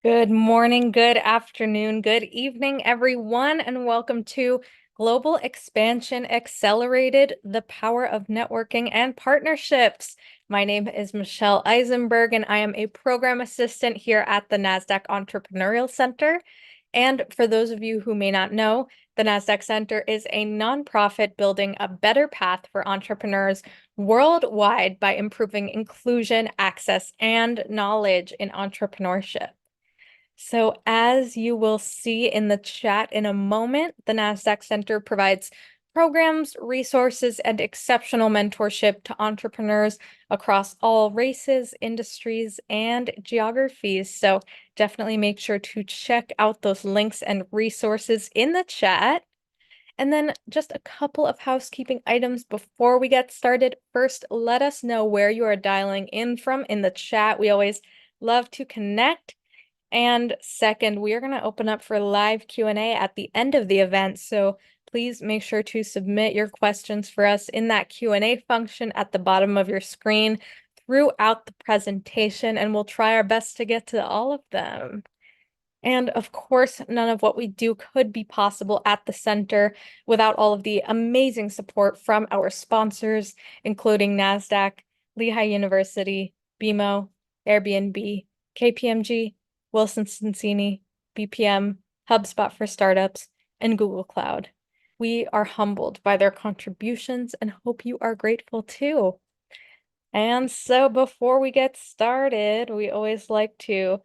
Good morning, good afternoon, good evening, everyone, and welcome to Global Expansion Accelerated, the Power of Networking and Partnerships. My name is Michelle Eisenberg, and I am a program assistant here at the NASDAQ Entrepreneurial Center. And for those of you who may not know, the NASDAQ Center is a nonprofit building a better path for entrepreneurs worldwide by improving inclusion, access, and knowledge in entrepreneurship. So as you will see in the chat in a moment, the NASDAQ Center provides programs, resources, and exceptional mentorship to entrepreneurs across all races, industries, and geographies. So definitely make sure to check out those links and resources in the chat. And then just a couple of housekeeping items before we get started. First, let us know where you are dialing in from in the chat. We always love to connect. And second, we are going to open up for live Q&A at the end of the event. So please make sure to submit your questions for us in that Q&A function at the bottom of your screen throughout the presentation, and we'll try our best to get to all of them. And of course, none of what we do could be possible at the center without all of the amazing support from our sponsors, including NASDAQ, Lehigh University, BMO, Airbnb, KPMG, Wilson Sonsini, BPM, HubSpot for Startups, and Google Cloud. We are humbled by their contributions and hope you are grateful too. And so before we get started, we always like to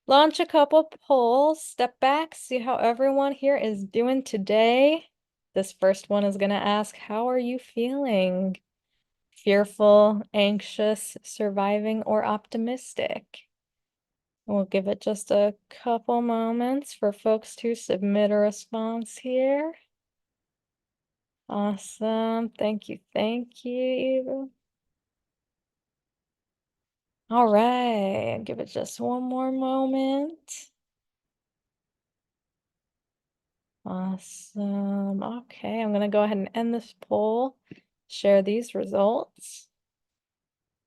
launch a couple polls, step back, see how everyone here is doing today. This first one is going to ask, how are you feeling? Fearful, anxious, surviving, or optimistic? We'll give it just a couple moments for folks to submit a response here. Awesome. Thank you. Thank you. All right. Give it just one more moment. Awesome. Okay, I'm going to go ahead and end this poll, share these results.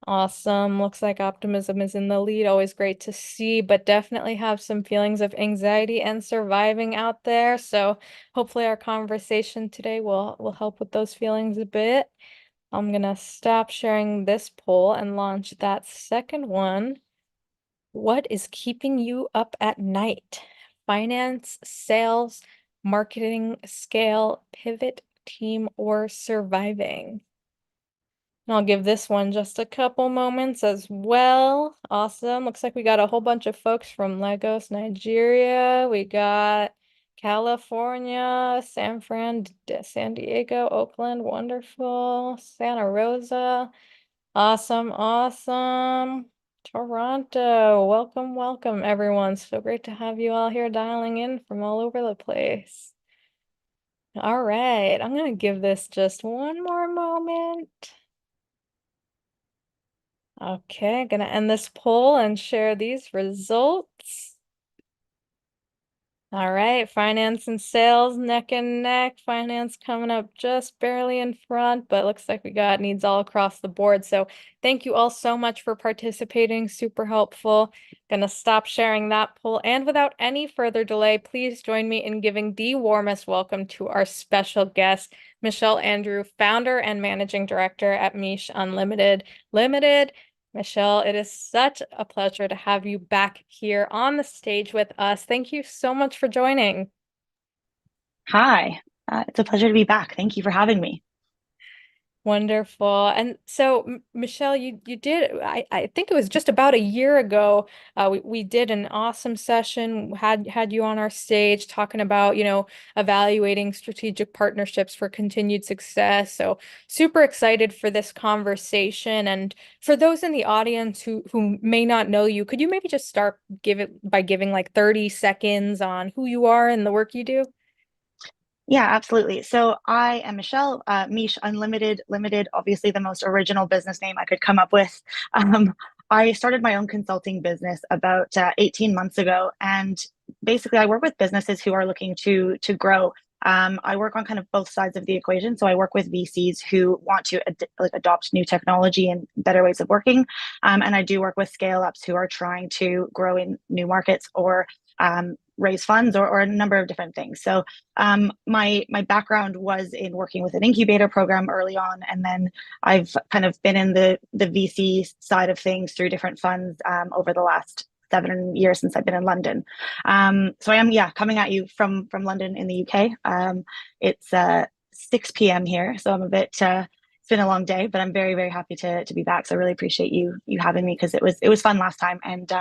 Awesome. Looks like optimism is in the lead. Always great to see, but definitely have some feelings of anxiety and surviving out there. So hopefully our conversation today will help with those feelings a bit. I'm going to stop sharing this poll and launch that second one. What is keeping you up at night? Finance, sales, marketing, scale, pivot, team, or surviving? And I'll give this one just a couple moments as well. Awesome. Looks like we got a whole bunch of folks from Lagos, Nigeria. We got California, San Diego, Oakland, wonderful. Santa Rosa. Awesome, awesome. Toronto, welcome, welcome, everyone. So great to have you all here dialing in from all over the place. All right, I'm going to give this just one more moment. Okay, gonna end this poll and share these results. All right, finance and sales neck and neck. Finance coming up just barely in front, but looks like we got needs all across the board. So thank you all so much for participating. Super helpful. Gonna stop sharing that poll. And without any further delay, please join me in giving the warmest welcome to our special guest, Michelle Andrew, founder and managing director at Meeesh Unlimited Limited. Michelle, it is such a pleasure to have you back here on the stage with us. Thank you so much for joining. Hi, it's a pleasure to be back. Thank you for having me. Wonderful. And so, Michelle, you did, I think it was just about a year ago, we did an awesome session, had you on our stage talking about, evaluating strategic partnerships for continued success. So super excited for this conversation. And for those in the audience who may not know you, could you maybe just start by giving like 30 seconds on who you are and the work you do? Yeah, absolutely. So I am Michelle, Meeesh Unlimited Limited, obviously the most original business name I could come up with. Um, I started my own consulting business about 18 months ago, and basically I work with businesses who are looking to grow I work on kind of both sides of the equation. So I work with VCs who want to adopt new technology and better ways of working. And I do work with scale ups who are trying to grow in new markets or raise funds or a number of different things. So my background was in working with an incubator program early on, and then I've kind of been in the VC side of things through different funds over the last 7 years since I've been in London. So I am, yeah, coming at you from London in the UK. It's 6 p.m. here, so I'm a bit. It's been a long day, but I'm very happy to be back. So I really appreciate you having me because it was fun last time, and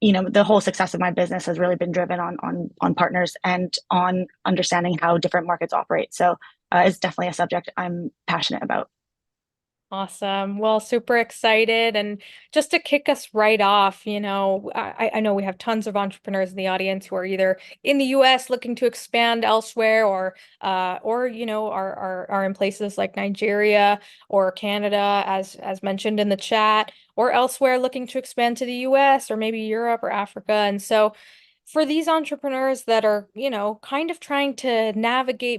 the whole success of my business has really been driven on partners and on understanding how different markets operate. So it's definitely a subject I'm passionate about. Awesome. Well, super excited. And just to kick us right off, I know we have tons of entrepreneurs in the audience who are either in the US looking to expand elsewhere or are in places like Nigeria or Canada, as mentioned in the chat, or elsewhere looking to expand to the US or maybe Europe or Africa. And so for these entrepreneurs that are, kind of trying to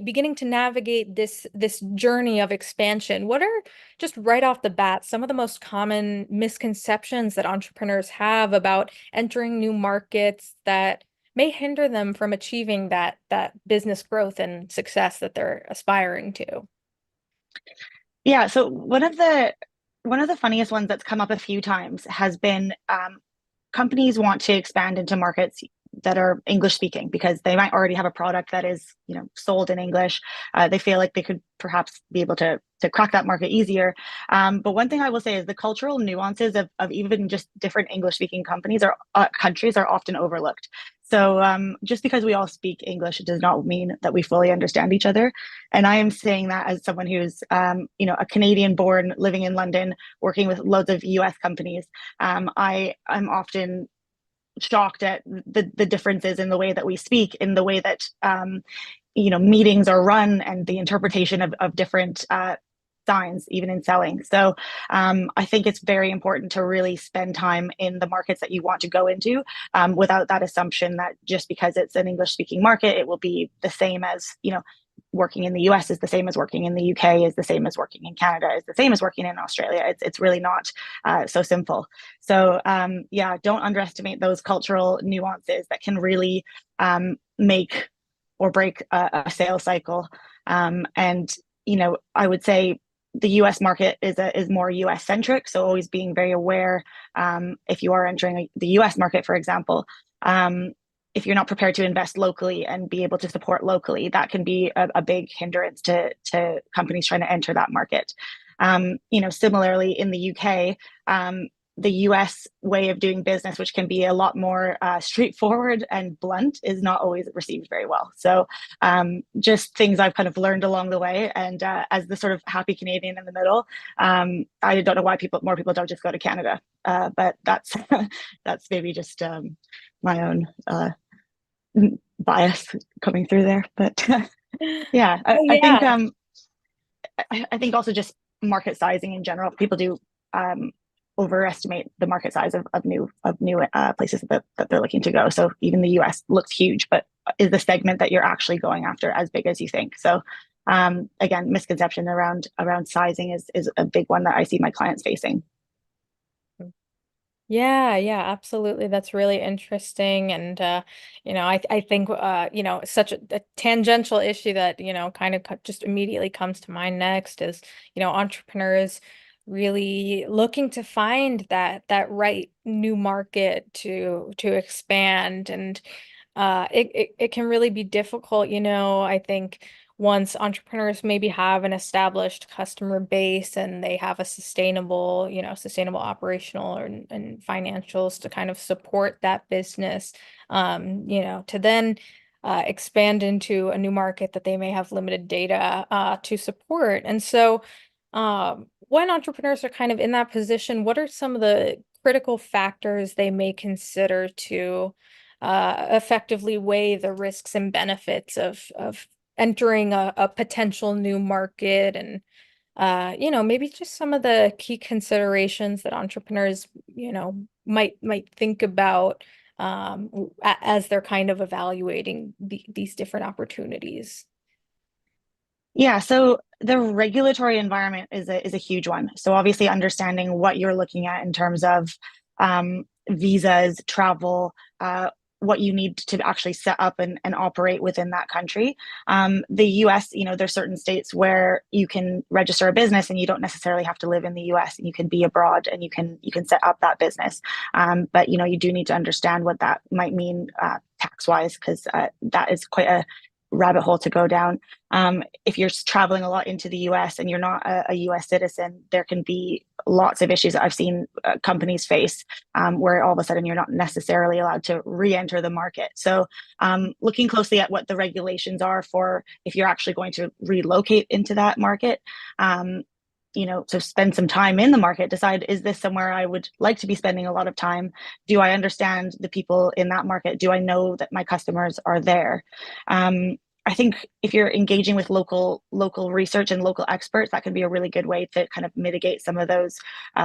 beginning to navigate this journey of expansion, what are just right off the bat some of the most common misconceptions that entrepreneurs have about entering new markets that may hinder them from achieving that business growth and success that they're aspiring to? Yeah, so one of the funniest ones that's come up a few times has been companies want to expand into markets that are English speaking because they might already have a product that is, sold in English. They feel like they could perhaps be able to crack that market easier. But one thing I will say is the cultural nuances of even just different English speaking companies or countries are often overlooked. So just because we all speak English, it does not mean that we fully understand each other. And I am saying that as someone who's, a Canadian born, living in London, working with loads of US companies. I'm often shocked at the differences in the way that we speak, in the way that meetings are run, and the interpretation of different signs, even in selling. So I think it's very important to really spend time in the markets that you want to go into, without that assumption that just because it's an English speaking market, it will be the same as, working in the US is the same as working in the UK, is the same as working in Canada, is the same as working in Australia. It's really not so simple. So yeah, don't underestimate those cultural nuances that can really make or break a sales cycle. And I would say the US market is more US centric. So always being very aware, if you are entering the US market, for example, if you're not prepared to invest locally and be able to support locally, that can be a big hindrance to companies trying to enter that market. Similarly in the UK, the US way of doing business, which can be a lot more straightforward and blunt, is not always received very well. So just things I've kind of learned along the way. And as the sort of happy Canadian in the middle, I don't know why more people don't just go to Canada. But that's that's maybe just my own bias coming through there. But yeah, Oh, I think yeah. I think also just market sizing in general. People do overestimate the market size of new places that they're looking to go. So even the US looks huge, but is the segment that you're actually going after as big as you think? So again, misconception around sizing is a big one that I see my clients facing. Yeah, yeah, absolutely. That's really interesting. And I think such a tangential issue that, kind of just immediately comes to mind next is, entrepreneurs really looking to find that right new market to expand. And it can really be difficult, I think once entrepreneurs maybe have an established customer base and they have a sustainable operational and financials to kind of support that business, to then expand into a new market that they may have limited data to support. And so when entrepreneurs are kind of in that position, what are some of the critical factors they may consider to effectively weigh the risks and benefits of entering a potential new market, and maybe just some of the key considerations that entrepreneurs might think about as they're kind of evaluating these different opportunities? Yeah, so the regulatory environment is a huge one. So obviously understanding what you're looking at in terms of visas, travel, what you need to actually set up and operate within that country. The US, there's certain states where you can register a business and you don't necessarily have to live in the US, and you can be abroad and you can set up that business. But you do need to understand what that might mean tax wise, because that is quite a rabbit hole to go down. If you're traveling a lot into the US and you're not a US citizen, there can be lots of issues that I've seen companies face, where all of a sudden you're not necessarily allowed to re-enter the market. So looking closely at what the regulations are for if you're actually going to relocate into that market, so spend some time in the market, decide, is this somewhere I would like to be spending a lot of time? Do I understand the people in that market? Do I know that my customers are there? I think if you're engaging with local research and local experts, that can be a really good way to kind of mitigate some of those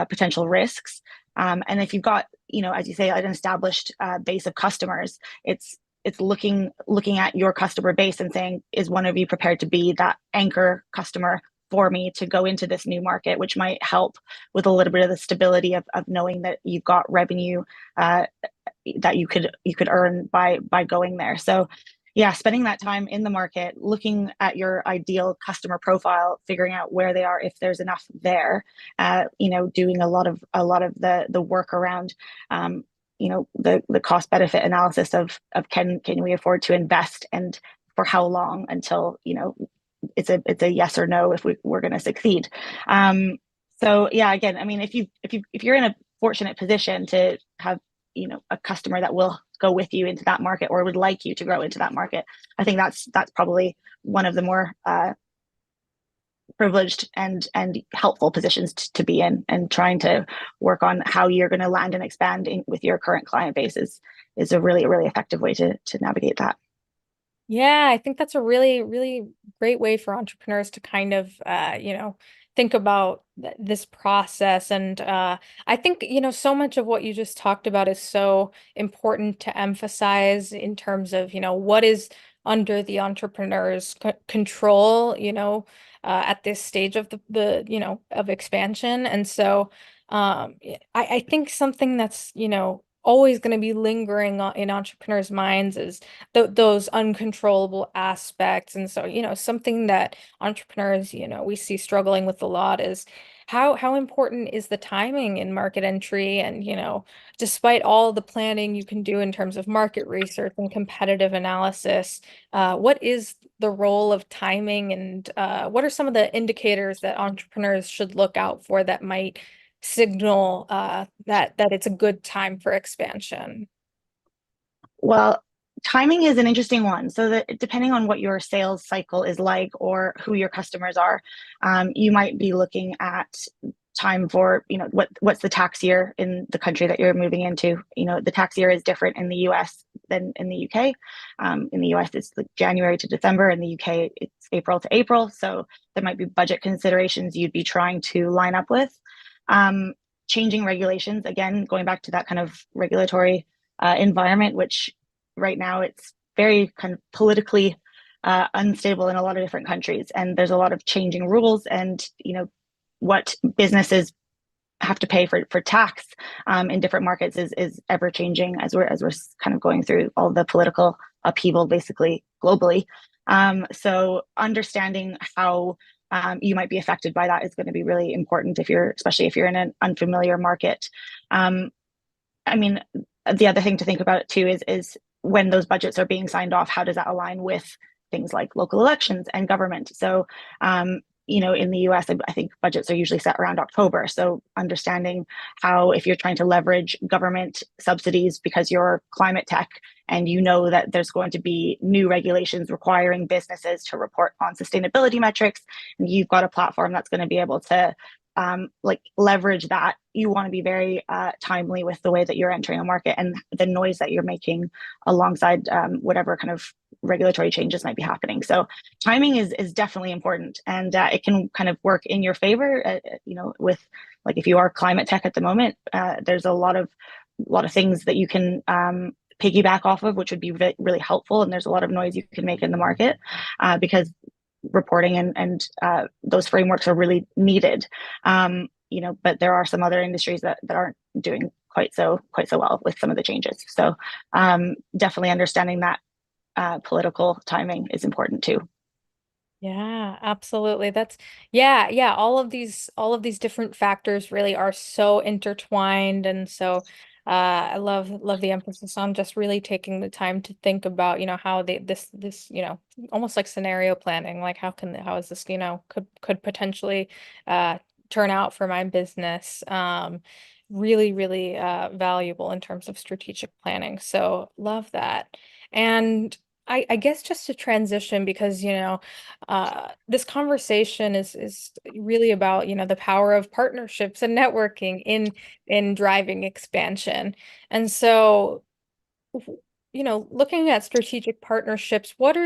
potential risks. And if you've got, as you say, an established base of customers, it's looking at your customer base and saying, is one of you prepared to be that anchor customer for me to go into this new market, which might help with a little bit of the stability of knowing that you've got revenue uh, that you could earn by going there. So yeah, spending that time in the market, looking at your ideal customer profile, figuring out where they are, if there's enough there, doing a lot of the work around, the cost benefit analysis of can we afford to invest, and for how long, until it's a yes or no if we're going to succeed. So yeah, again, I mean, if you're in a fortunate position to have a customer that will go with you into that market or would like you to grow into that market, I think that's probably one of the more privileged and helpful positions to be in, and trying to work on how you're going to land and expand with your current client base is a really effective way to navigate that. Yeah, I think that's a really, really great way for entrepreneurs to kind of, think about th this process. And I think, so much of what you just talked about is so important to emphasize in terms of, what is under the entrepreneur's c control, at this stage of of expansion. And so, I think something that's, always going to be lingering in entrepreneurs' minds is those uncontrollable aspects. And so, something that entrepreneurs, we see struggling with a lot is how important is the timing in market entry? And, despite all the planning you can do in terms of market research and competitive analysis, what is the role of timing? And what are some of the indicators that entrepreneurs should look out for that might signal that it's a good time for expansion? Well, timing is an interesting one. So that depending on what your sales cycle is like or who your customers are, you might be looking at time for, what's the tax year in the country that you're moving into. The tax year is different in the US than in the UK. In the US, it's like January to December. In the UK, it's April to April. So there might be budget considerations you'd be trying to line up with. Um, Changing regulations, again, going back to that kind of regulatory environment, which right now it's very kind of politically unstable in a lot of different countries, and there's a lot of changing rules, and what businesses have to pay for tax in different markets is ever changing as we're kind of going through all the political upheaval basically globally. So understanding how you might be affected by that is going to be really important especially if you're in an unfamiliar market. Um, I mean, the other thing to think about too is when those budgets are being signed off, how does that align with things like local elections and government? So, in the US, I think budgets are usually set around October. So, understanding how, if you're trying to leverage government subsidies because you're climate tech and you know that there's going to be new regulations requiring businesses to report on sustainability metrics, and you've got a platform that's going to be able to like leverage that, you want to be very timely with the way that you're entering a market and the noise that you're making alongside whatever kind of regulatory changes might be happening. So timing is definitely important, and it can kind of work in your favor. With, like, if you are climate tech at the moment, there's a lot of things that you can piggyback off of, which would be really helpful. And there's a lot of noise you can make in the market because reporting and those frameworks are really needed. But there are some other industries that aren't doing quite so well with some of the changes. So definitely understanding that political timing is important too. Yeah, absolutely. Yeah, all of these different factors really are so intertwined. And so I love the emphasis on just really taking the time to think about, how this, almost like scenario planning, like how is this, could potentially uh turn out for my business. Really, really valuable in terms of strategic planning. So love that. And I guess just to transition because, this conversation is really about, the power of partnerships and networking in driving expansion. And so, looking at strategic partnerships, what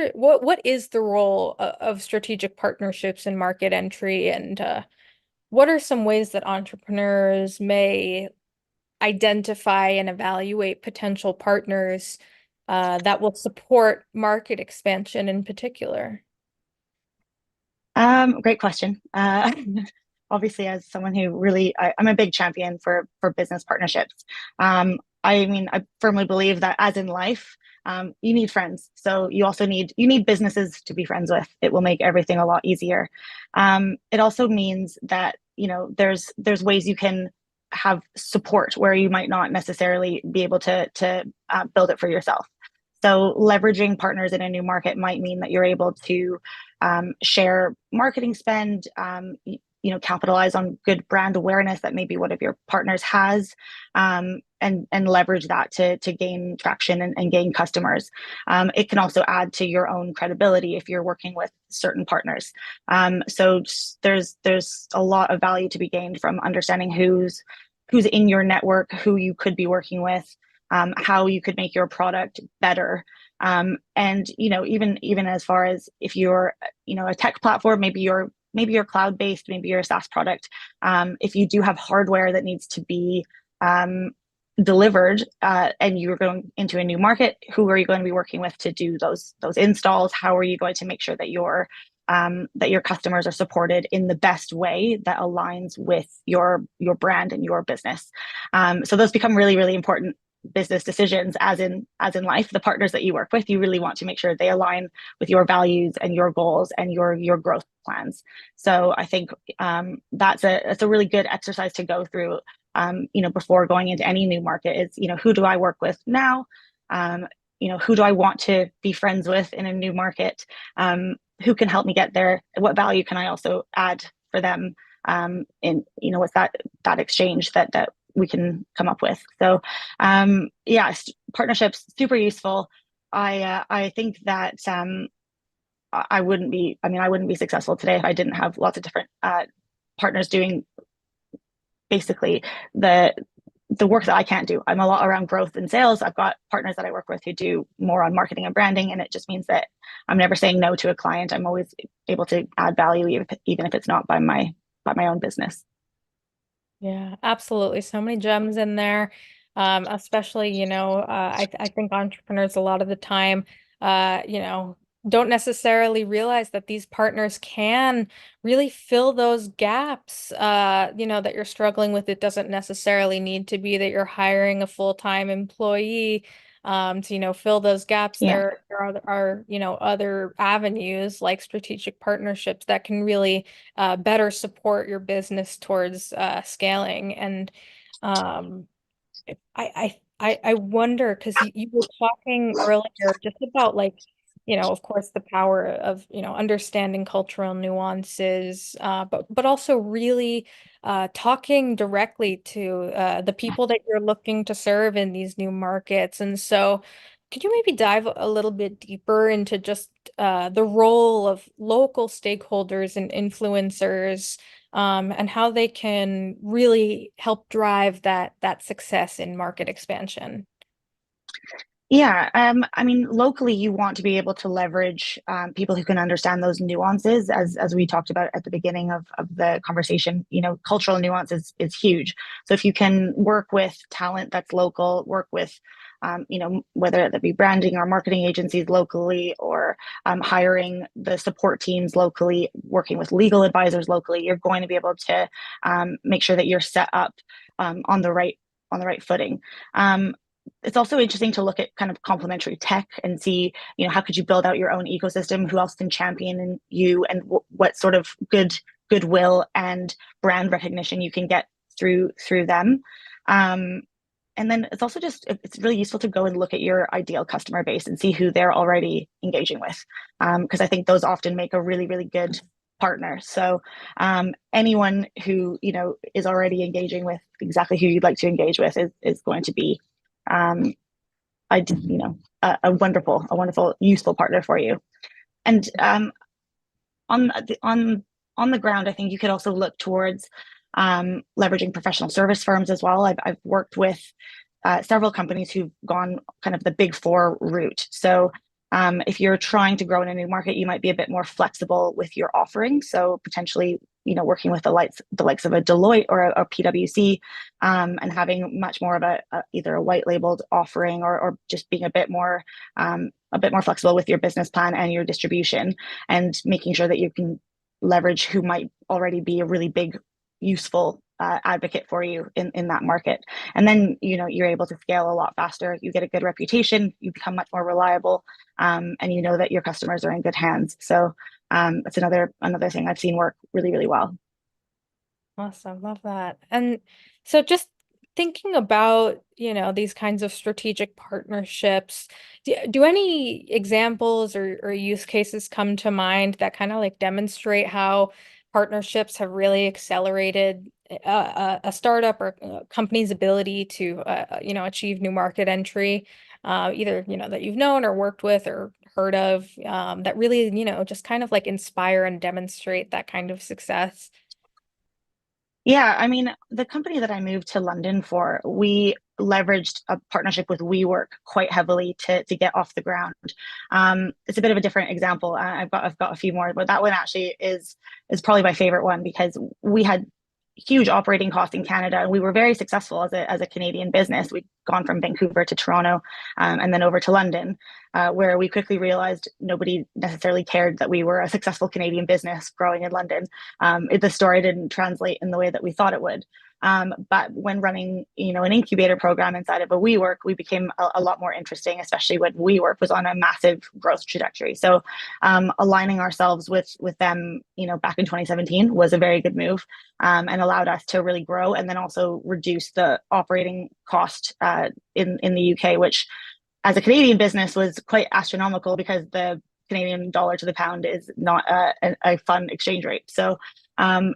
is the role of strategic partnerships in market entry, and what are some ways that entrepreneurs may identify and evaluate potential partners that will support market expansion in particular? Great question. Obviously, as someone who really, I'm a big champion for business partnerships. I mean, I firmly believe that as in life, you need friends. So you need businesses to be friends with. It will make everything a lot easier. It also means that there's ways you can have support where you might not necessarily be able to build it for yourself. So leveraging partners in a new market might mean that you're able to share marketing spend, capitalize on good brand awareness that maybe one of your partners has, and leverage that to gain traction and gain customers. It can also add to your own credibility if you're working with certain partners. So there's a lot of value to be gained from understanding who's in your network, who you could be working with, how you could make your product better. And even as far as if you're a tech platform, maybe you're cloud based, maybe you're a SaaS product. If you do have hardware that needs to be delivered, and you're going into a new market, who are you going to be working with to do those installs? How are you going to make sure that your customers are supported in the best way that aligns with your brand and your business? So those become really, really important business decisions. As in life, the partners that you work with, you really want to make sure they align with your values and your goals and your growth plans. So I think that's a really good exercise to go through, before going into any new market. Is, who do I work with now? Who do I want to be friends with in a new market? Who can help me get there? What value can I also add for them? What's that exchange that we can come up with? So yeah, partnerships super useful. I think that I wouldn't be successful today if I didn't have lots of different partners doing basically the work that I can't do. I'm a lot around growth and sales. I've got partners that I work with who do more on marketing and branding, and it just means that I'm never saying no to a client. I'm always able to add value, even if it's not by my own business. Yeah, absolutely. So many gems in there. Especially, I think entrepreneurs a lot of the time, don't necessarily realize that these partners can really fill those gaps, that you're struggling with. It doesn't necessarily need to be that you're hiring a full-time employee, to, fill those gaps. Yeah. There are other avenues like strategic partnerships that can really better support your business towards scaling. And um, I wonder because you were talking earlier just about like, of course, the power of, understanding cultural nuances, but also really talking directly to the people that you're looking to serve in these new markets. And so could you maybe dive a little bit deeper into just the role of local stakeholders and influencers, and how they can really help drive that success in market expansion? Yeah, I mean, locally, you want to be able to leverage people who can understand those nuances, as we talked about at the beginning of the conversation. Cultural nuance is huge. So if you can work with talent that's local, work with whether that be branding or marketing agencies locally, or hiring the support teams locally, working with legal advisors locally, you're going to be able to make sure that you're set up on the right footing. It's also interesting to look at kind of complementary tech and see, how could you build out your own ecosystem? Who else can champion you, and what sort of goodwill and brand recognition you can get through them. Um, and then it's really useful to go and look at your ideal customer base and see who they're already engaging with, because I think those often make a really, really good partner. So anyone who is already engaging with exactly who you'd like to engage with is going to be um, a wonderful, useful partner for you. And on the on the ground, I think you could also look towards leveraging professional service firms as well. I've worked with several companies who've gone kind of the big four route. So if you're trying to grow in a new market, you might be a bit more flexible with your offering. So potentially, working with the likes of a Deloitte or a PwC, and having much more of either a white labeled offering, or just being a bit more flexible with your business plan and your distribution, and making sure that you can leverage who might already be a really big, useful advocate for you in that market. And then, you're able to scale a lot faster. You get a good reputation, you become much more reliable, and you know that your customers are in good hands. So that's another thing I've seen work really, really well. Awesome. Love that. And so just thinking about, these kinds of strategic partnerships, do any examples or use cases come to mind that kind of like demonstrate how partnerships have really accelerated a startup or a company's ability to, achieve new market entry, either, that you've known or worked with or heard of, that really, just kind of like inspire and demonstrate that kind of success? Yeah, I mean, the company that I moved to London for, we leveraged a partnership with WeWork quite heavily to get off the ground. It's a bit of a different example. I've got a few more, but that one actually is probably my favorite one, because we had huge operating costs in Canada, and we were very successful as a Canadian business. We'd gone from Vancouver to Toronto, and then over to London, where we quickly realized nobody necessarily cared that we were a successful Canadian business growing in London. The story didn't translate in the way that we thought it would. But when running, an incubator program inside of a WeWork, we became a lot more interesting, especially when WeWork was on a massive growth trajectory. So, aligning ourselves with them, back in 2017 was a very good move, and allowed us to really grow, and then also reduce the operating cost in the UK, which, as a Canadian business, was quite astronomical, because the Canadian dollar to the pound is not a fun exchange rate. So, a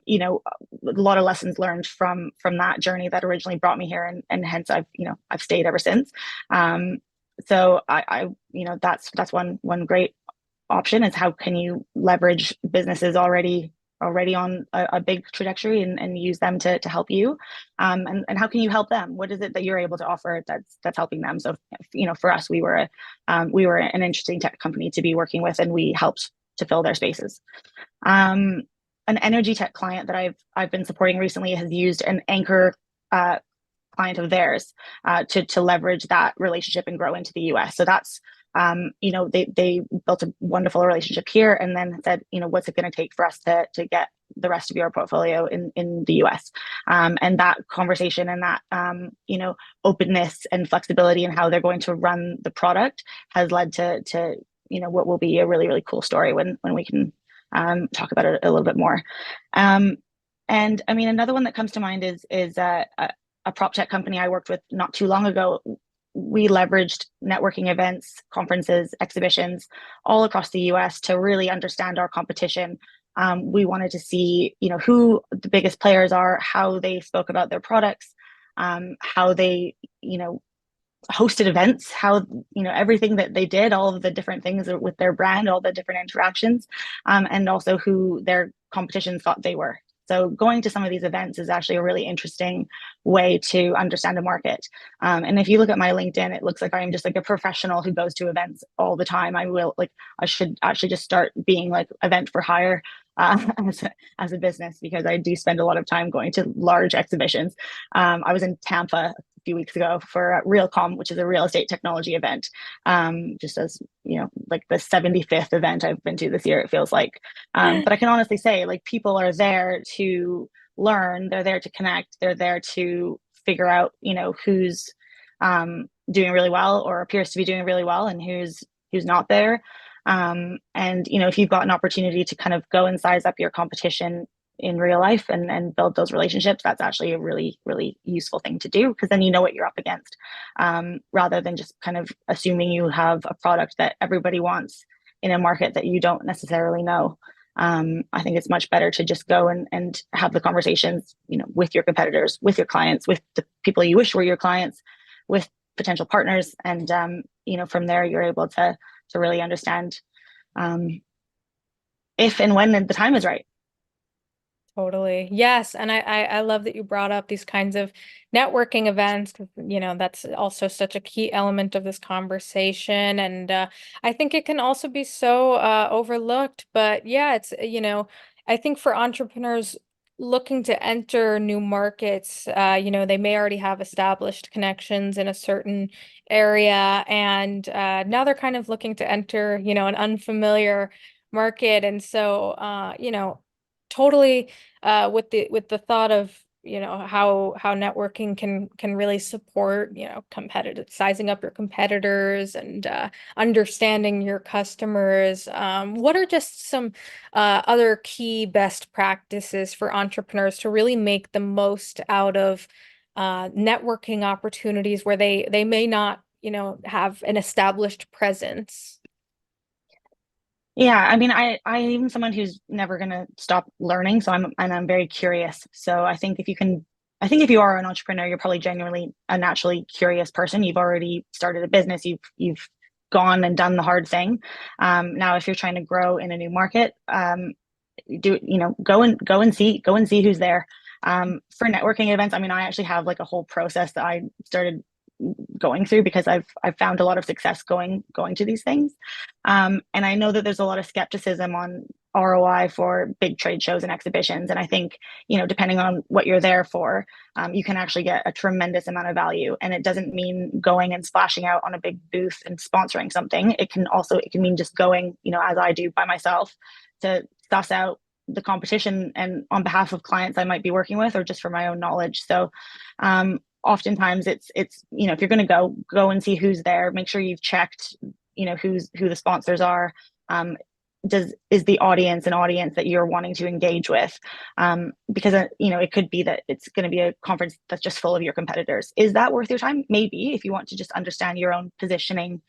lot of lessons learned from that journey that originally brought me here, and hence I've stayed ever since. So that's one great option, is how can you leverage businesses already on a big trajectory, and use them to help you, and how can you help them? What is it that you're able to offer that's helping them? So, for us, we were an interesting tech company to be working with, and we helped to fill their spaces. An energy tech client that I've been supporting recently has used an anchor client of theirs to leverage that relationship and grow into the US. So that's they built a wonderful relationship here, and then said, what's it going to take for us to get the rest of your portfolio in the US? And that conversation, and that openness and flexibility in how they're going to run the product, has led to what will be a really, really cool story when we can talk about it a little bit more. And I mean, another one that comes to mind is a prop tech company I worked with not too long ago. We leveraged networking events, conferences, exhibitions all across the US to really understand our competition. We wanted to see, who the biggest players are, how they spoke about their products, how they, hosted events, how, everything that they did, all of the different things with their brand, all the different interactions, and also who their competition thought they were. So going to some of these events is actually a really interesting way to understand a market. And if you look at my LinkedIn, it looks like I'm just like a professional who goes to events all the time. I should actually just start being like event for hire, as a business because I do spend a lot of time going to large exhibitions. I was in Tampa a few weeks ago for Realcomm, which is a real estate technology event. Just as like the 75th event I've been to this year, it feels like. But I can honestly say, like, people are there to learn, they're there to connect, they're there to figure out, who's doing really well or appears to be doing really well and who's not there. And if you've got an opportunity to kind of go and size up your competition in real life and build those relationships, that's actually a really, really useful thing to do because then you know what you're up against, rather than just kind of assuming you have a product that everybody wants in a market that you don't necessarily know. I think it's much better to just go and have the conversations, with your competitors, with your clients, with the people you wish were your clients, with potential partners, and from there you're able to really understand if and when the time is right. Totally. Yes. And I love that you brought up these kinds of networking events, 'cause, that's also such a key element of this conversation. And I think it can also be so overlooked. But yeah, I think for entrepreneurs looking to enter new markets, they may already have established connections in a certain area. And now they're kind of looking to enter, an unfamiliar market. And so, totally with the thought of how networking can really support competitive sizing up your competitors and understanding your customers. What are just some other key best practices for entrepreneurs to really make the most out of networking opportunities where they may not have an established presence? Yeah, I mean, I'm even someone who's never gonna stop learning, so I'm very curious. So I think if you are an entrepreneur, you're probably genuinely a naturally curious person. You've already started a business, you've gone and done the hard thing. Now, if you're trying to grow in a new market, go and see who's there. For networking events, I mean, I actually have like a whole process that I started going through because I've found a lot of success going to these things. And I know that there's a lot of skepticism on ROI for big trade shows and exhibitions. And I think, depending on what you're there for, you can actually get a tremendous amount of value. And it doesn't mean going and splashing out on a big booth and sponsoring something. It can mean just going, as I do by myself to suss out the competition and on behalf of clients I might be working with or just for my own knowledge. So oftentimes it's if you're going to go and see who's there, make sure you've checked who the sponsors are. Is the audience an audience that you're wanting to engage with? Because it could be that it's going to be a conference that's just full of your competitors. Is that worth your time? Maybe, if you want to just understand your own positioning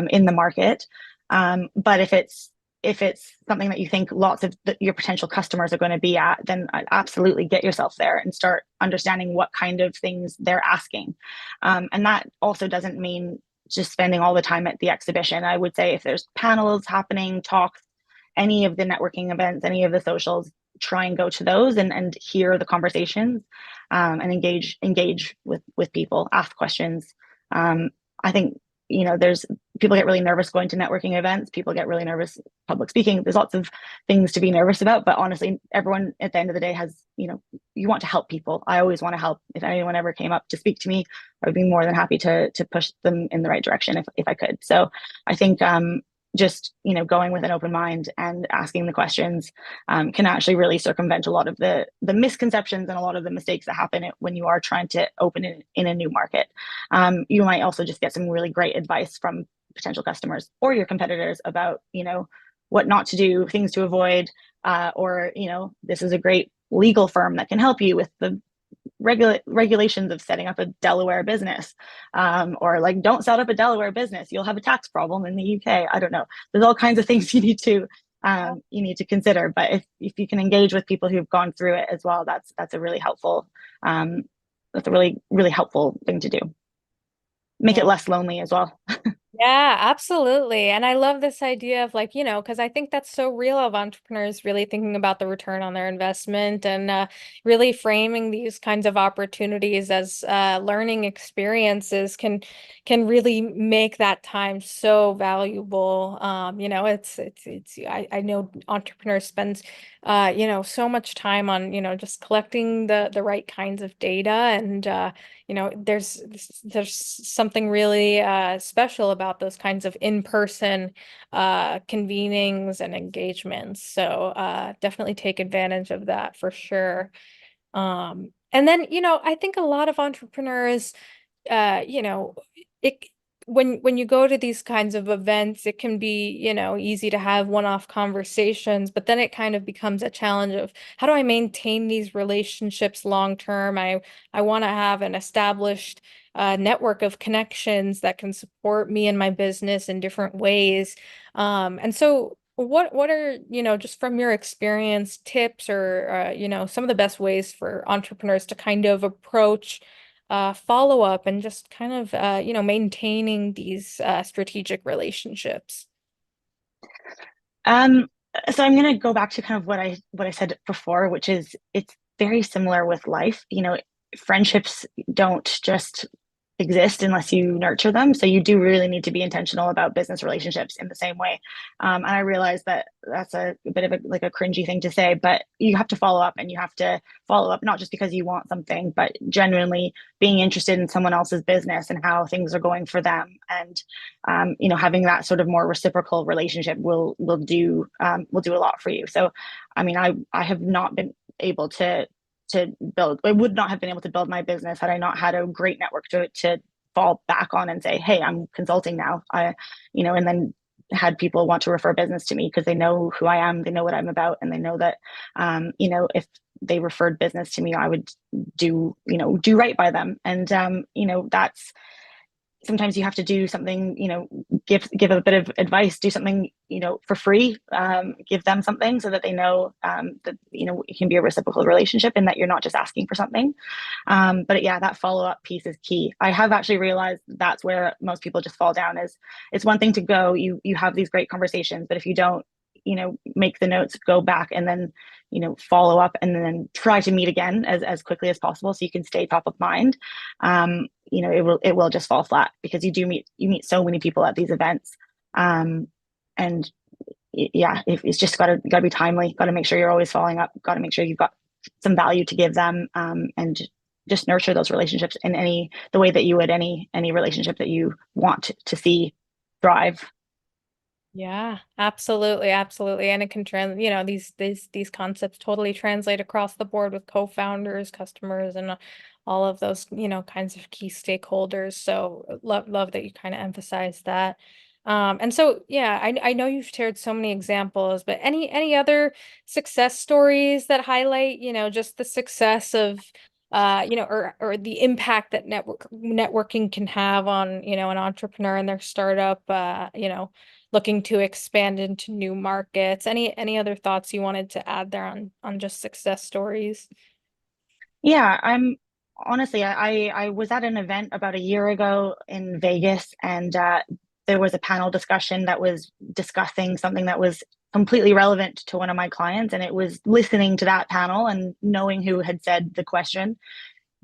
in the market. But if it's something that you think lots of your potential customers are going to be at, then I'd absolutely get yourself there and start understanding what kind of things they're asking. And that also doesn't mean just spending all the time at the exhibition. I would say if there's panels happening, talks, any of the networking events, any of the socials, try and go to those and hear the conversations, and engage with people, ask questions. I think there's people get really nervous going to networking events. People get really nervous public speaking. There's lots of things to be nervous about, but honestly, everyone at the end of the day has, you want to help people. I always want to help. If anyone ever came up to speak to me, I would be more than happy to push them in the right direction if I could. So I think just going with an open mind and asking the questions can actually really circumvent a lot of the misconceptions and a lot of the mistakes that happen when you are trying to open in a new market. You might also just get some really great advice from potential customers or your competitors about what not to do, things to avoid, or this is a great legal firm that can help you with the regulations of setting up a Delaware business, or like don't set up a Delaware business, you'll have a tax problem in the UK. I don't know. There's all kinds of things you need to consider. But if you can engage with people who've gone through it as well, that's a really helpful that's a really, really helpful thing to do. Make it Well, less lonely as well. Yeah, absolutely. And I love this idea of like, because I think that's so real of entrepreneurs really thinking about the return on their investment and really framing these kinds of opportunities as learning experiences can really make that time so valuable. I know entrepreneurs spend so much time on, just collecting the right kinds of data and there's something really special about those kinds of in-person convenings and engagements. So definitely take advantage of that for sure. And then, I think a lot of entrepreneurs it when you go to these kinds of events, it can be, easy to have one-off conversations, but then it kind of becomes a challenge of how do I maintain these relationships long term? I want to have an established network of connections that can support me and my business in different ways. And so what are, just from your experience, tips or some of the best ways for entrepreneurs to kind of approach follow up and just kind of maintaining these strategic relationships. Um, so I'm going to go back to kind of what I said before, which is it's very similar with life. Friendships don't just exist unless you nurture them. So you do really need to be intentional about business relationships in the same way. And I realize that that's a bit of a cringy thing to say, but you have to follow up, and you have to follow up not just because you want something, but genuinely being interested in someone else's business and how things are going for them. And having that sort of more reciprocal relationship will do a lot for you. So, I mean, I have not been able to build. I would not have been able to build my business had I not had a great network to fall back on and say, hey, I'm consulting now. And then had people want to refer business to me because they know who I am, they know what I'm about, and they know that, if they referred business to me, I would do right by them. And that's sometimes you have to do something, give a bit of advice, do something, for free, give them something so that they know that, it can be a reciprocal relationship and that you're not just asking for something. But yeah, that follow up piece is key. I have actually realized that's where most people just fall down is it's one thing to go, you have these great conversations, but if you don't, make the notes, go back and then, follow up and then try to meet again as quickly as possible so you can stay top of mind. It will just fall flat because you meet so many people at these events. And yeah, it's just gotta be timely, gotta make sure you're always following up, gotta make sure you've got some value to give them, and just nurture those relationships in the way that you would any relationship that you want to see thrive. Yeah, absolutely, absolutely. And it can these concepts totally translate across the board with co-founders, customers, and all of those, kinds of key stakeholders. So love that you kind of emphasize that. And so yeah, I know you've shared so many examples, but any other success stories that highlight, just the success of or the impact that networking can have on, an entrepreneur and their startup, looking to expand into new markets. Any other thoughts you wanted to add there on just success stories? Yeah, I'm honestly, I was at an event about a year ago in Vegas, and there was a panel discussion that was discussing something that was completely relevant to one of my clients, and it was listening to that panel and knowing who had said the question,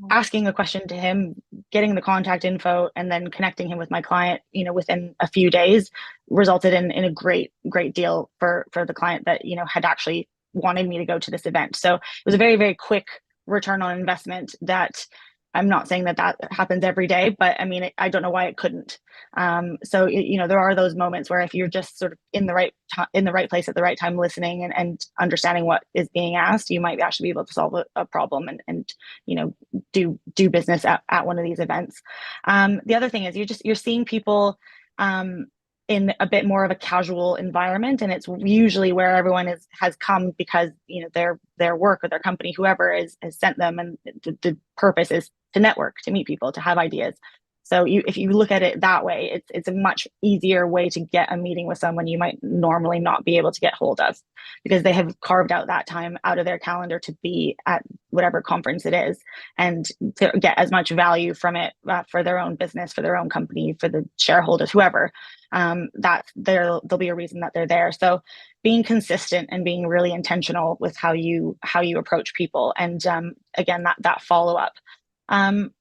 asking a question to him, getting the contact info, and then connecting him with my client, within a few days, resulted in a great deal for the client that, had actually wanted me to go to this event. So it was a very, very quick return on investment that I'm not saying that happens every day, but I mean, I don't know why it couldn't. So there are those moments where if you're just sort of in the right place at the right time, listening and understanding what is being asked, you might actually be able to solve a problem and do business at one of these events. The other thing is you're seeing people in a bit more of a casual environment, and it's usually where everyone has come because their work or their company, whoever has sent them, and the purpose is to network, to meet people, to have ideas. So if you look at it that way, it's a much easier way to get a meeting with someone you might normally not be able to get hold of, because they have carved out that time out of their calendar to be at whatever conference it is, and to get as much value from it, for their own business, for their own company, for the shareholders, whoever. That there'll be a reason that they're there. So being consistent and being really intentional with how you approach people, and again, that follow up. Um,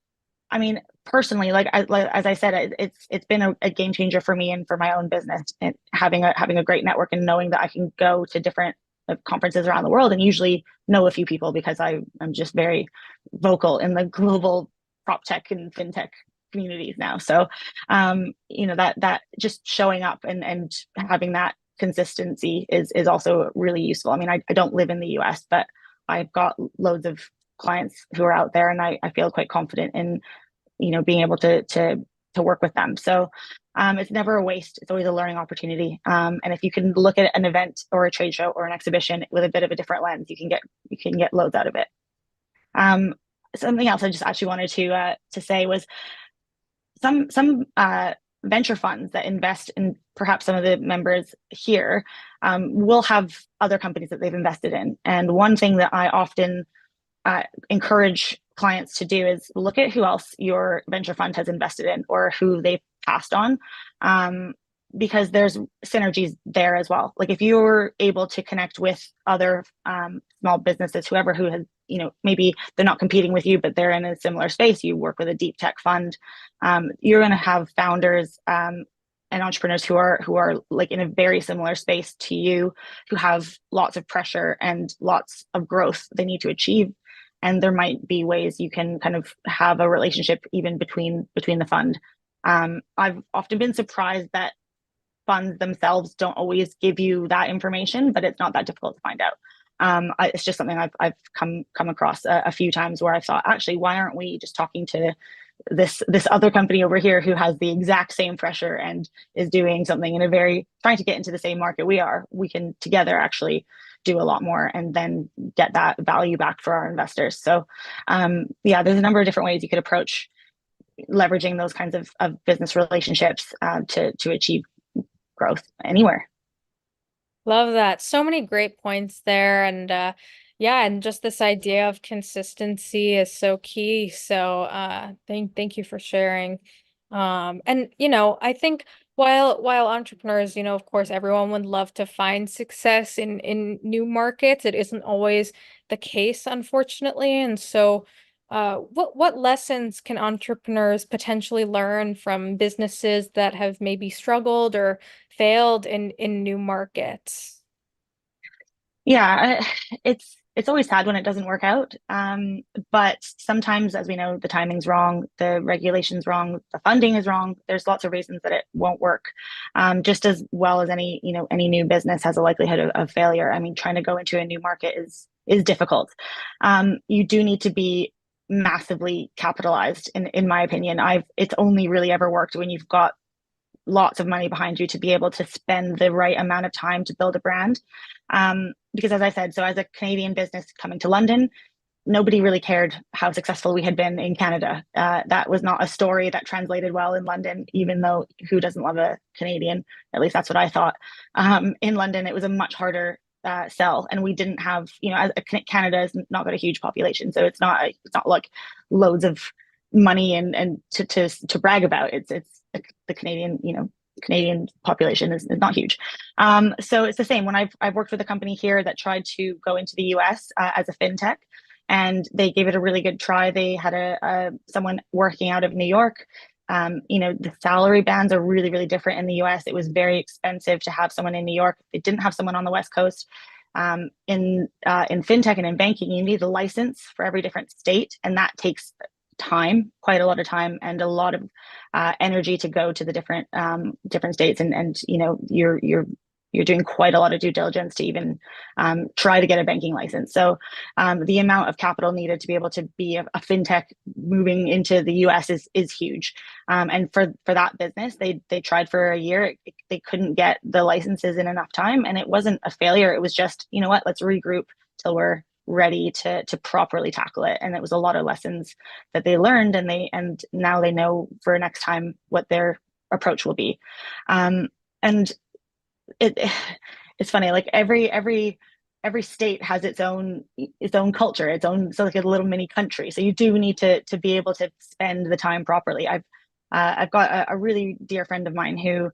I mean, personally, as I said, it's been a game changer for me and for my own business, and having a great network and knowing that I can go to different conferences around the world and usually know a few people, because I'm just very vocal in the global prop tech and fintech communities now. So, that just showing up and having that consistency is also really useful. I mean, I don't live in the US, but I've got loads of clients who are out there, and I feel quite confident in being able to work with them. So it's never a waste. It's always a learning opportunity. And if you can look at an event or a trade show or an exhibition with a bit of a different lens, you can get loads out of it. Um, Something else I just actually wanted to say was some venture funds that invest in perhaps some of the members here will have other companies that they've invested in. And one thing that I often encourage clients to do is look at who else your venture fund has invested in or who they've passed on, um, because there's synergies there as well. Like if you're able to connect with other small businesses, whoever who has, maybe they're not competing with you, but they're in a similar space. You work with a deep tech fund. You're going to have founders and entrepreneurs who are like in a very similar space to you, who have lots of pressure and lots of growth they need to achieve, and there might be ways you can kind of have a relationship even between the fund. I've often been surprised that funds themselves don't always give you that information, but it's not that difficult to find out. It's just something I've come across a few times where I thought, actually, why aren't we just talking to this other company over here who has the exact same pressure and is doing something in a very trying to get into the same market we are? We can together actually do a lot more and then get that value back for our investors. So yeah, there's a number of different ways you could approach leveraging those kinds of business relationships to achieve growth anywhere. Love that. So many great points there. And yeah, and just this idea of consistency is so key. So thank you for sharing. And I think while entrepreneurs, of course, everyone would love to find success in new markets. It isn't always the case, unfortunately. And so what lessons can entrepreneurs potentially learn from businesses that have maybe struggled or failed in new markets? Yeah, it's always sad when it doesn't work out. But sometimes, as we know, the timing's wrong, the regulation's wrong, the funding is wrong. There's lots of reasons that it won't work. Just as well as any new business has a likelihood of failure. I mean, trying to go into a new market is difficult. You do need to be massively capitalized, in my opinion. It's only really ever worked when you've got lots of money behind you to be able to spend the right amount of time to build a brand. Because as I said, so as a Canadian business coming to London, nobody really cared how successful we had been in Canada. That was not a story that translated well in London, even though who doesn't love a Canadian? At least that's what I thought. In London, it was a much harder sell, and we didn't have, Canada has not got a huge population, so it's not like loads of money and to brag about. It's the Canadian population is not huge. So it's the same when I've worked with a company here that tried to go into the US as a fintech, and they gave it a really good try. They had someone working out of New York. The salary bands are really, really different in the US. It was very expensive to have someone in New York. They didn't have someone on the West Coast. In fintech and in banking, you need a license for every different state, and that takes time, quite a lot of time, and a lot of energy to go to the different states, and you're doing quite a lot of due diligence to even try to get a banking license. So the amount of capital needed to be able to be a fintech moving into the US is huge. And for that business, they tried for a year. They couldn't get the licenses in enough time, and it wasn't a failure. It was just, you know what, let's regroup till we're ready to properly tackle it. And it was a lot of lessons that they learned, and now they know for next time what their approach will be. And it it's funny, like every state has its own culture, its own, so like a little mini country. So you do need to be able to spend the time properly. I've got a really dear friend of mine who,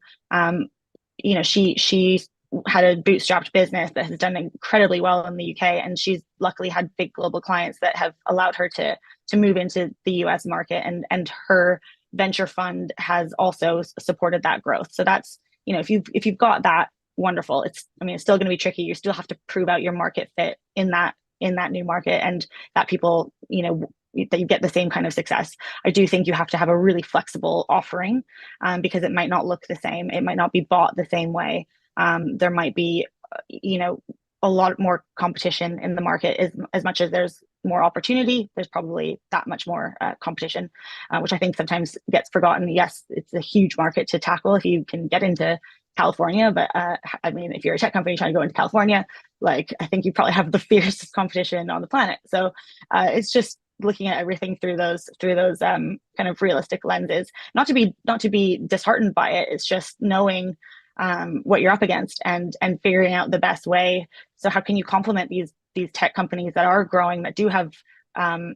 she had a bootstrapped business that has done incredibly well in the UK, and she's luckily had big global clients that have allowed her to move into the US market, and her venture fund has also supported that growth. So that's, if you've got that, wonderful. It's still going to be tricky. You still have to prove out your market fit in that new market, and that people, that you get the same kind of success. I do think you have to have a really flexible offering, because it might not look the same. It might not be bought the same way. There might be, a lot more competition in the market. As much as there's more opportunity, there's probably that much more competition, which I think sometimes gets forgotten. Yes, it's a huge market to tackle if you can get into California, but if you're a tech company trying to go into California, like, I think you probably have the fiercest competition on the planet. So it's just looking at everything through those kind of realistic lenses. Not to be disheartened by it. It's just knowing what you're up against, and figuring out the best way. So how can you complement these tech companies that are growing, that do have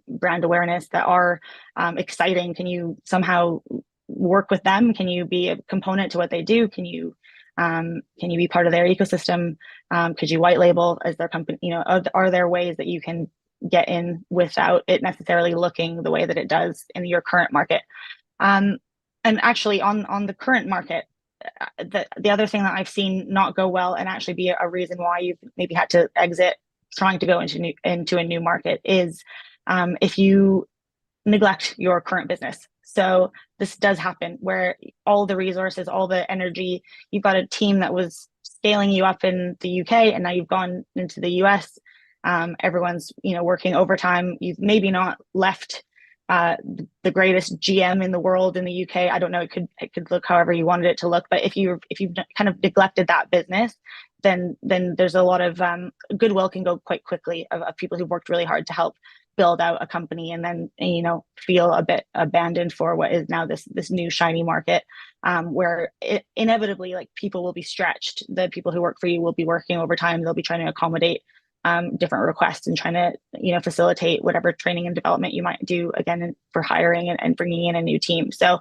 brand awareness, that are exciting? Can you somehow work with them? Can you be a component to what they do? Can you be part of their ecosystem? Could you white label as their company? Are there ways that you can get in without it necessarily looking the way that it does in your current market? And actually, on the current market, the other thing that I've seen not go well, and actually be a reason why you've maybe had to exit trying to go into a new market, is if you neglect your current business. So this does happen, where all the resources, all the energy, you've got a team that was scaling you up in the UK, and now you've gone into the US. Everyone's working overtime. You've maybe not left the greatest GM in the world in the UK. I don't know. It could look however you wanted it to look, but if you've kind of neglected that business, then there's a lot of goodwill can go quite quickly of people who've worked really hard to help build out a company, and then feel a bit abandoned for what is now this new shiny market, where inevitably, like, people will be stretched. The people who work for you will be working overtime. They'll be trying to accommodate different requests, and trying to facilitate whatever training and development you might do, again, for hiring and bringing in a new team. So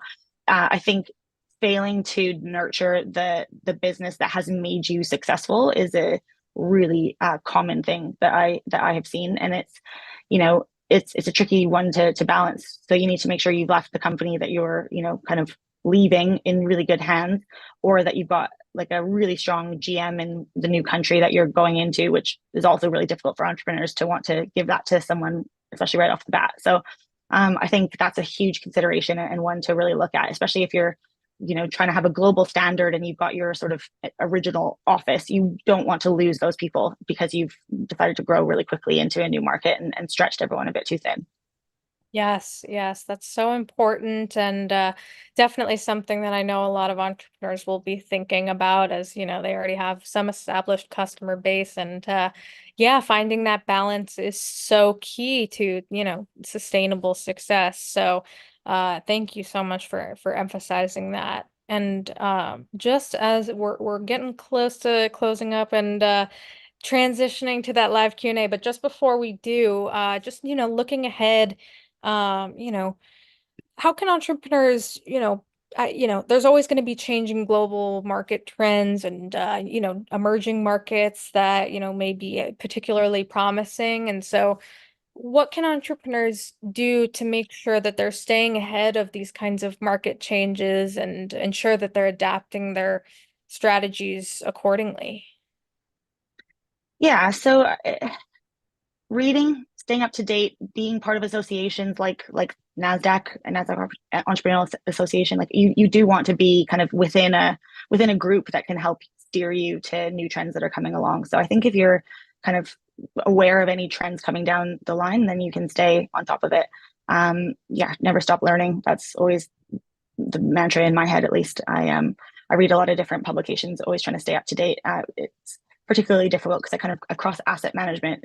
I think failing to nurture the business that has made you successful is a really common thing that I have seen, and it's a tricky one to balance. So you need to make sure you've left the company that you're kind of leaving in really good hands, or that you've got like a really strong GM in the new country that you're going into, which is also really difficult for entrepreneurs to want to give that to someone, especially right off the bat. So I think that's a huge consideration, and one to really look at, especially if you're trying to have a global standard and you've got your sort of original office. You don't want to lose those people because you've decided to grow really quickly into a new market, and stretched everyone a bit too thin. Yes, yes, that's so important, and definitely something that I know a lot of entrepreneurs will be thinking about, as they already have some established customer base, and yeah, finding that balance is so key to, sustainable success. So thank you so much for emphasizing that. And just as we're getting close to closing up and transitioning to that live Q&A, but just before we do, just looking ahead, how can entrepreneurs, there's always going to be changing global market trends, and emerging markets that may be particularly promising. And so what can entrepreneurs do to make sure that they're staying ahead of these kinds of market changes, and ensure that they're adapting their strategies accordingly? Yeah, so reading, staying up to date, being part of associations like NASDAQ and NASDAQ Entrepreneurial Association. Like, you do want to be kind of within a group that can help steer you to new trends that are coming along. So I think if you're kind of aware of any trends coming down the line, then you can stay on top of it. Yeah, never stop learning. That's always the mantra in my head, at least. I read a lot of different publications, always trying to stay up to date. It's particularly difficult because I kind of across asset management,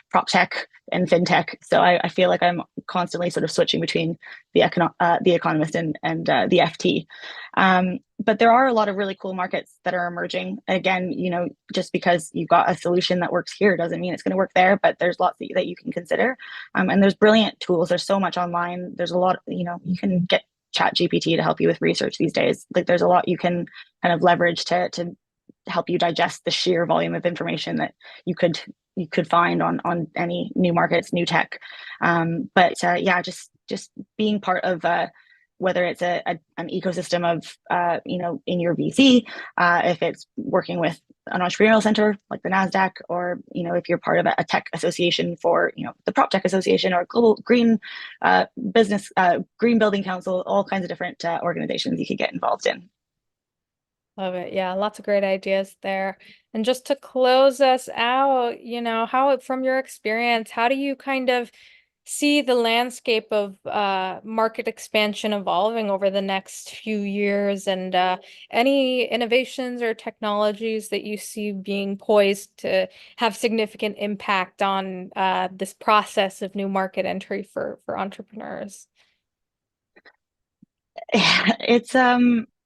prop tech, and fintech. So I feel like I'm constantly sort of switching between the Economist and the FT. But there are a lot of really cool markets that are emerging. Again, just because you've got a solution that works here doesn't mean it's going to work there. But there's lots that you can consider, and there's brilliant tools. There's so much online. There's a lot. You can get Chat GPT to help you with research these days. Like there's a lot you can kind of leverage to help you digest the sheer volume of information that you could find on any new markets, new tech. But yeah, just being part of whether it's an ecosystem of in your VC, if it's working with an entrepreneurial center like the NASDAQ, or if you're part of a tech association for the Prop Tech Association or Global Green Business Green Building Council, all kinds of different organizations you could get involved in. Love it. Yeah, lots of great ideas there. And just to close us out, how from your experience, how do you kind of see the landscape of market expansion evolving over the next few years, and any innovations or technologies that you see being poised to have significant impact on this process of new market entry for entrepreneurs? It's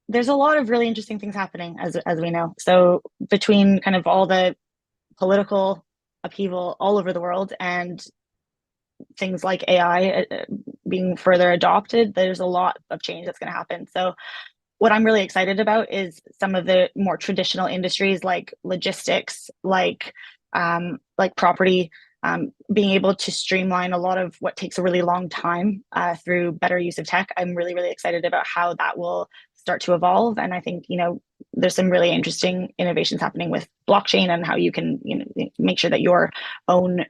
there's a lot of really interesting things happening as we know. So between kind of all the political upheaval all over the world and things like AI being further adopted, there's a lot of change that's going to happen. So what I'm really excited about is some of the more traditional industries like logistics, like property, being able to streamline a lot of what takes a really long time through better use of tech. I'm really, really excited about how that will start to evolve. And I think, there's some really interesting innovations happening with blockchain and how you can, make sure that your own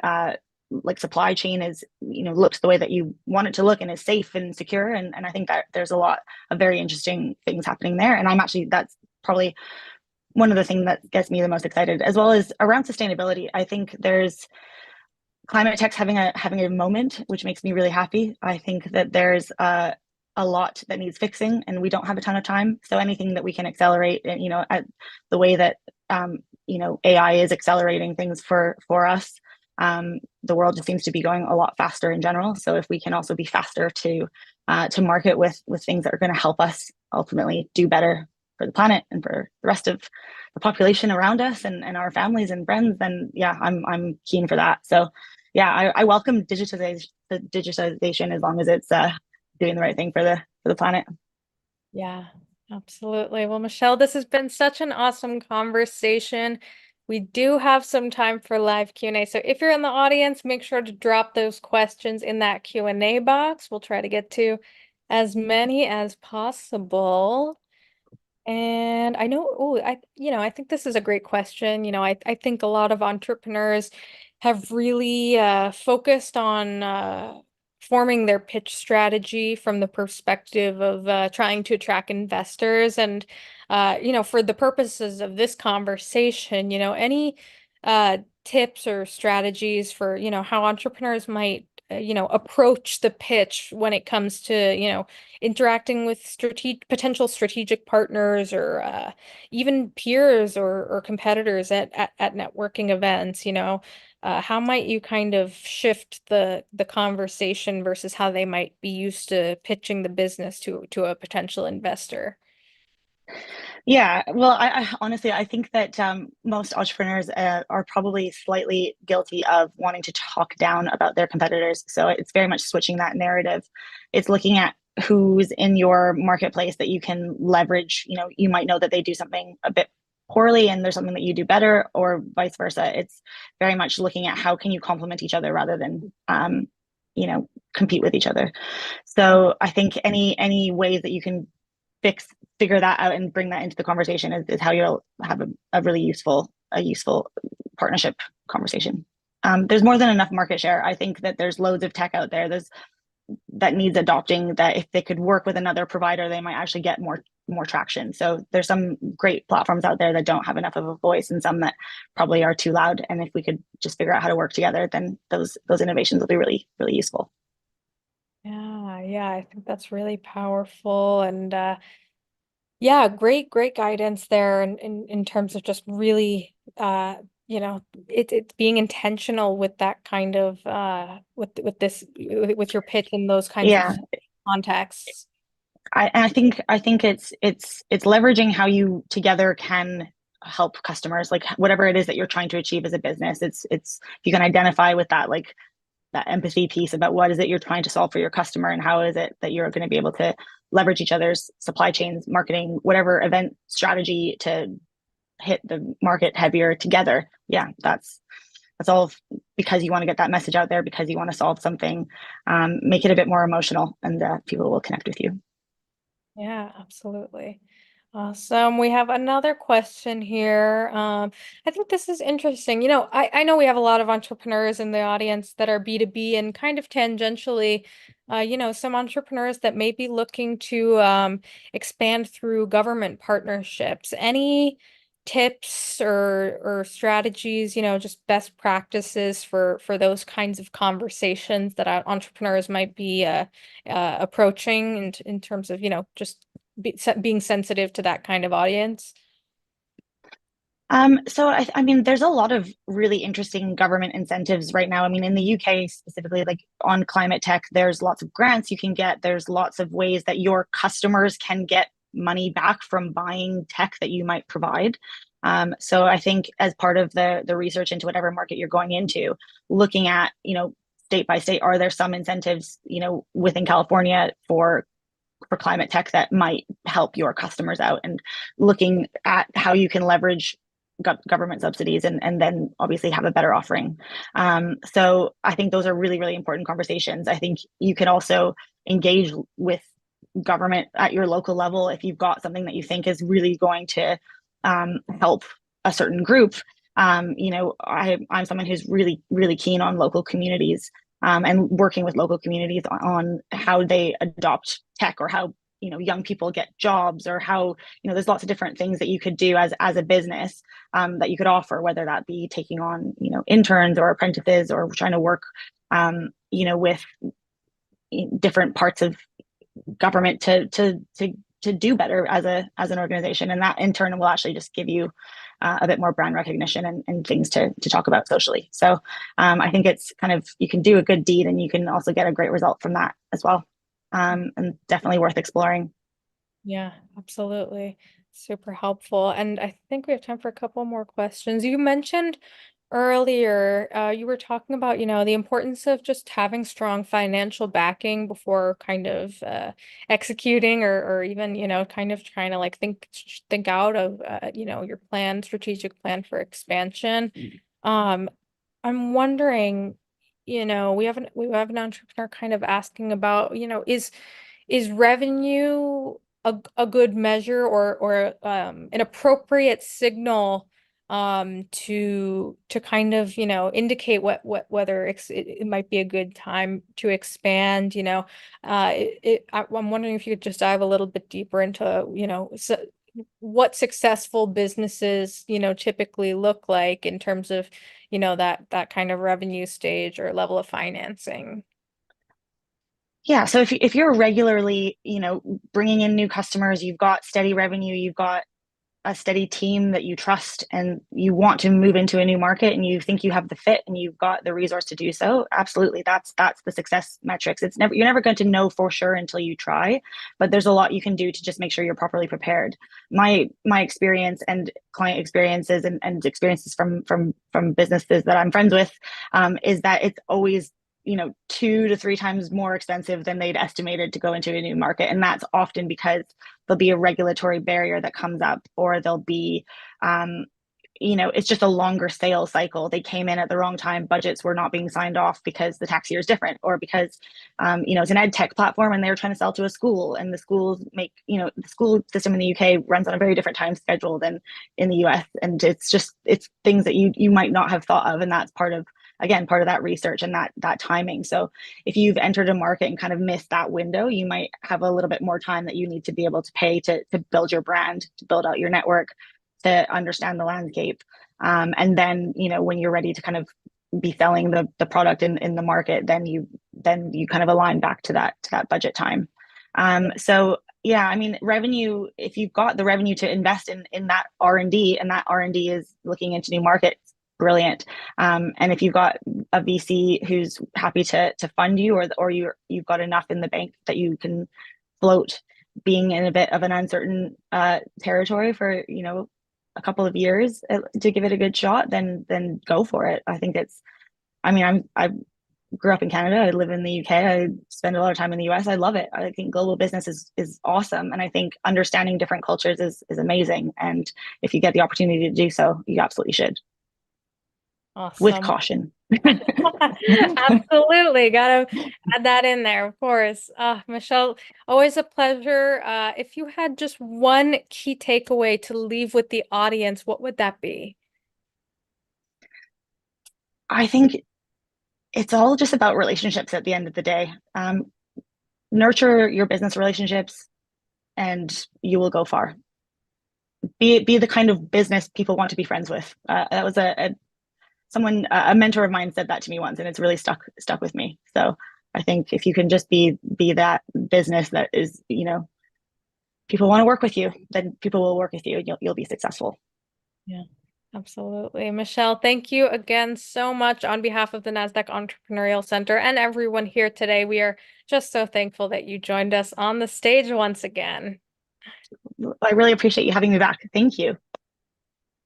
like supply chain is looks the way that you want it to look and is safe and secure, and I think that there's a lot of very interesting things happening there, and that's probably one of the things that gets me the most excited, as well as around sustainability. I think there's climate tech's having a moment, which makes me really happy. I think that there's a lot that needs fixing, and we don't have a ton of time. So anything that we can accelerate, and at the way that AI is accelerating things for us, the world just seems to be going a lot faster in general. So if we can also be faster to market with things that are going to help us ultimately do better for the planet and for the rest of the population around us and our families and friends, then yeah, I'm keen for that. So yeah, I welcome digitization as long as it's doing the right thing for the planet. Yeah, absolutely. Well, Michelle, this has been such an awesome conversation. We do have some time for live Q&A. So if you're in the audience, make sure to drop those questions in that Q&A box. We'll try to get to as many as possible. And I know, I think this is a great question. I think a lot of entrepreneurs have really focused on forming their pitch strategy from the perspective of trying to attract investors. And, for the purposes of this conversation, any tips or strategies for, how entrepreneurs might, approach the pitch when it comes to, interacting with potential strategic partners, or even peers or competitors at networking events, how might you kind of shift the conversation versus how they might be used to pitching the business to a potential investor? Yeah, well, I honestly I think that most entrepreneurs are probably slightly guilty of wanting to talk down about their competitors. So it's very much switching that narrative. It's looking at who's in your marketplace that you can leverage. You might know that they do something a bit poorly and there's something that you do better, or vice versa. It's very much looking at how can you complement each other rather than compete with each other. So I think any ways that you can figure that out and bring that into the conversation is how you'll have a really useful partnership conversation. There's more than enough market share. I think that there's loads of tech out there that needs adopting, that if they could work with another provider, they might actually get more traction. So there's some great platforms out there that don't have enough of a voice, and some that probably are too loud. And if we could just figure out how to work together, then those innovations will be really, really useful. Yeah, I think that's really powerful. And Yeah, great guidance there in terms of just really it's being intentional with that kind of with your pitch in those kinds of Yeah, contexts. I think it's leveraging how you together can help customers, like whatever it is that you're trying to achieve as a business. It's if you can identify with that, like that empathy piece about what is it you're trying to solve for your customer, and how is it that you're going to be able to leverage each other's supply chains, marketing, whatever event strategy to hit the market heavier together. Yeah, that's all because you want to get that message out there, because you want to solve something. Make it a bit more emotional, and people will connect with you. Yeah, absolutely. Awesome. We have another question here. I think this is interesting. I know we have a lot of entrepreneurs in the audience that are B2B and kind of tangentially, some entrepreneurs that may be looking to expand through government partnerships. Any tips or strategies, just best practices for those kinds of conversations that entrepreneurs might be approaching in terms of, just being sensitive to that kind of audience? So I mean, there's a lot of really interesting government incentives right now. I mean, in the UK specifically, like on climate tech, there's lots of grants you can get. There's lots of ways that your customers can get money back from buying tech that you might provide. So I think as part of the research into whatever market you're going into, looking at, state by state, are there some incentives, within California for climate tech that might help your customers out, and looking at how you can leverage government subsidies, and then obviously have a better offering. So I think those are really, really important conversations. I think you can also engage with government at your local level if you've got something that you think is really going to help a certain group. I'm someone who's really, really keen on local communities, and working with local communities on how they adopt tech, or how young people get jobs, or how there's lots of different things that you could do as a business, that you could offer, whether that be taking on interns or apprentices, or trying to work with different parts of government to do better as an organization, and that in turn will actually just give you a bit more brand recognition, and things to talk about socially. So I think it's kind of, you can do a good deed and you can also get a great result from that as well, and definitely worth exploring. Yeah, absolutely. Super helpful. And I think we have time for a couple more questions. You mentioned earlier, you were talking about, the importance of just having strong financial backing before kind of executing or even, kind of trying to like think out of, your strategic plan for expansion. Um, I'm wondering, we have an entrepreneur kind of asking about, is revenue a good measure or an appropriate signal to kind of indicate whether it might be a good time to expand, I'm wondering if you could just dive a little bit deeper into what successful businesses typically look like in terms of that kind of revenue stage or level of financing. Yeah, so if you're regularly, bringing in new customers, you've got steady revenue, you've got a steady team that you trust, and you want to move into a new market, and you think you have the fit and you've got the resource to do so, absolutely, that's the success metrics. You're never going to know for sure until you try, but there's a lot you can do to just make sure you're properly prepared. My experience and client experiences, and experiences from businesses that I'm friends with, is that it's always 2 to 3 times more expensive than they'd estimated to go into a new market, and that's often because there'll be a regulatory barrier that comes up, or there'll be it's just a longer sales cycle. They came in at the wrong time, budgets were not being signed off because the tax year is different, or because it's an ed tech platform and they were trying to sell to a school, and the schools make the school system in the UK runs on a very different time schedule than in the US, and it's things that you might not have thought of, and that's part of that research and that timing. So if you've entered a market and kind of missed that window, you might have a little bit more time that you need to be able to pay to build your brand, to build out your network, to understand the landscape. And then, when you're ready to kind of be selling the product in the market, then you kind of align back to that budget time. So yeah, I mean, revenue, if you've got the revenue to invest in that R&D, and that R&D is looking into new markets, brilliant. And if you've got a VC who's happy to fund you, or you've got enough in the bank that you can float, being in a bit of an uncertain territory for, a couple of years, to give it a good shot, then go for it. I think it's, I mean, I grew up in Canada. I live in the UK. I spend a lot of time in the US. I love it. I think global business is awesome, and I think understanding different cultures is amazing. And if you get the opportunity to do so, you absolutely should, with Awesome. caution. Absolutely. Gotta add that in there, of course. Michelle, always a pleasure. If you had just one key takeaway to leave with the audience, what would that be? I think it's all just about relationships at the end of the day. Nurture your business relationships, and you will go far. Be the kind of business people want to be friends with. That was a mentor of mine said that to me once, and it's really stuck with me. So I think if you can just be that business that is, people want to work with you, then people will work with you, and you'll be successful. Yeah, absolutely. Michelle, thank you again so much on behalf of the NASDAQ Entrepreneurial Center and everyone here today. We are just so thankful that you joined us on the stage once again. I really appreciate you having me back. Thank you.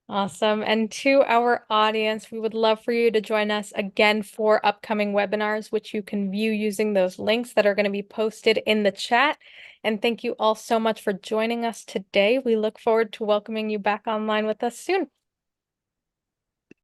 Awesome. And to our audience, we would love for you to join us again for upcoming webinars, which you can view using those links that are going to be posted in the chat. And thank you all so much for joining us today. We look forward to welcoming you back online with us soon.